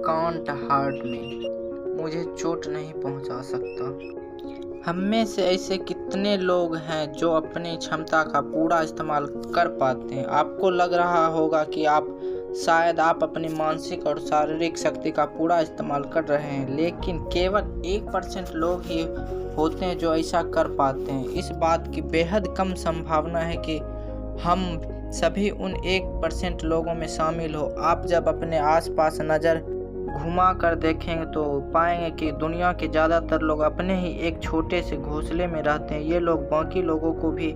Can't hurt me, मुझे चोट नहीं पहुंचा सकता। हम में से ऐसे कितने लोग हैं जो अपनी क्षमता का पूरा इस्तेमाल कर पाते हैं। आपको लग रहा होगा कि शायद आप अपनी मानसिक और शारीरिक शक्ति का पूरा इस्तेमाल कर रहे हैं, लेकिन केवल 1% लोग ही होते हैं जो ऐसा कर पाते हैं। इस बात की बेहद कम संभावना है कि हम सभी उन 1% लोगों में शामिल हो। आप जब अपने आसपास नज़र घुमा कर देखेंगे तो पाएंगे कि दुनिया के ज़्यादातर लोग अपने ही एक छोटे से घोंसले में रहते हैं। ये लोग बाकी लोगों को भी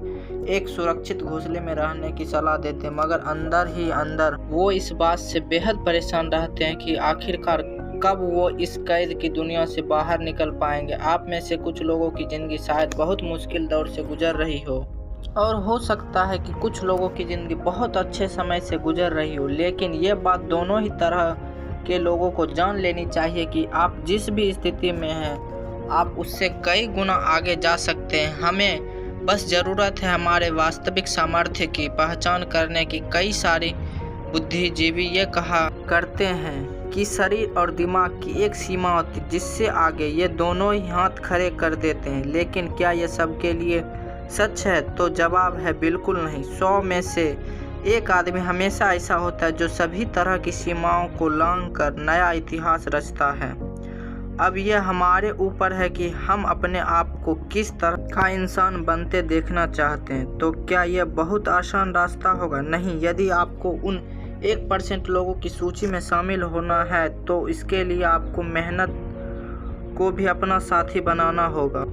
एक सुरक्षित घोंसले में रहने की सलाह देते हैं, मगर अंदर ही अंदर वो इस बात से बेहद परेशान रहते हैं कि आखिरकार कब वो इस कैद की दुनिया से बाहर निकल पाएंगे। आप में से कुछ लोगों की ज़िंदगी शायद बहुत मुश्किल दौर से गुजर रही हो, और हो सकता है कि कुछ लोगों की ज़िंदगी बहुत अच्छे समय से गुजर रही हो, लेकिन ये बात दोनों ही तरह के लोगों को जान लेनी चाहिए कि आप जिस भी स्थिति में हैं, आप उससे कई गुना आगे जा सकते हैं। हमें बस ज़रूरत है हमारे वास्तविक सामर्थ्य की पहचान करने की। कई सारे बुद्धिजीवी ये कहा करते हैं कि शरीर और दिमाग की एक सीमा होती है जिससे आगे ये दोनों ही हाथ खड़े कर देते हैं, लेकिन क्या ये सबके लिए सच है? तो जवाब है बिल्कुल नहीं। 100 में से एक आदमी हमेशा ऐसा होता है जो सभी तरह की सीमाओं को लांघ कर नया इतिहास रचता है। अब यह हमारे ऊपर है कि हम अपने आप को किस तरह का इंसान बनते देखना चाहते हैं। तो क्या यह बहुत आसान रास्ता होगा? नहीं। यदि आपको उन 1% लोगों की सूची में शामिल होना है तो इसके लिए आपको मेहनत को भी अपना साथी बनाना होगा।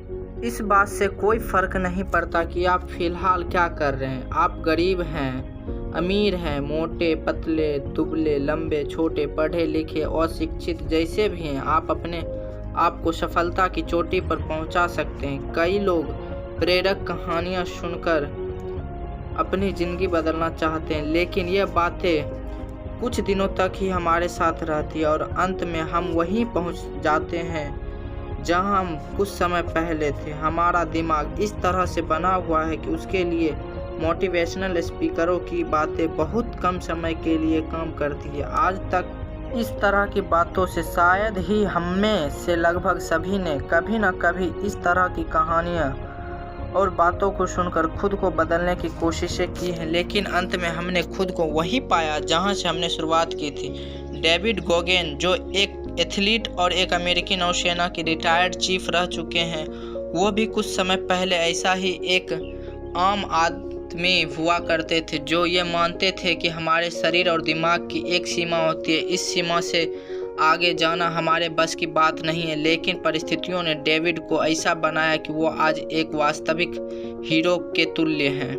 इस बात से कोई फर्क नहीं पड़ता कि आप फिलहाल क्या कर रहे हैं। आप गरीब हैं, अमीर हैं, मोटे पतले, दुबले लंबे, छोटे, पढ़े लिखे, अशिक्षित, जैसे भी हैं, आप अपने आप को सफलता की चोटी पर पहुंचा सकते हैं। कई लोग प्रेरक कहानियां सुनकर अपनी ज़िंदगी बदलना चाहते हैं, लेकिन ये बातें कुछ दिनों तक ही हमारे साथ रहती है और अंत में हम वहीं पहुंच जाते हैं जहां हम कुछ समय पहले थे। हमारा दिमाग इस तरह से बना हुआ है कि उसके लिए मोटिवेशनल स्पीकरों की बातें बहुत कम समय के लिए काम करती है। आज तक इस तरह की बातों से शायद ही हममें से लगभग सभी ने कभी न कभी इस तरह की कहानियाँ और बातों को सुनकर खुद को बदलने की कोशिशें की हैं, लेकिन अंत में हमने खुद को वहीं पाया जहां से हमने शुरुआत की थी। डेविड गोगेन, जो एक एथलीट और एक अमेरिकी नौसेना के रिटायर्ड चीफ रह चुके हैं, वो भी कुछ समय पहले ऐसा ही एक आम आदमी हुआ करते थे जो ये मानते थे कि हमारे शरीर और दिमाग की एक सीमा होती है, इस सीमा से आगे जाना हमारे बस की बात नहीं है। लेकिन परिस्थितियों ने डेविड को ऐसा बनाया कि वो आज एक वास्तविक हीरो के तुल्य हैं।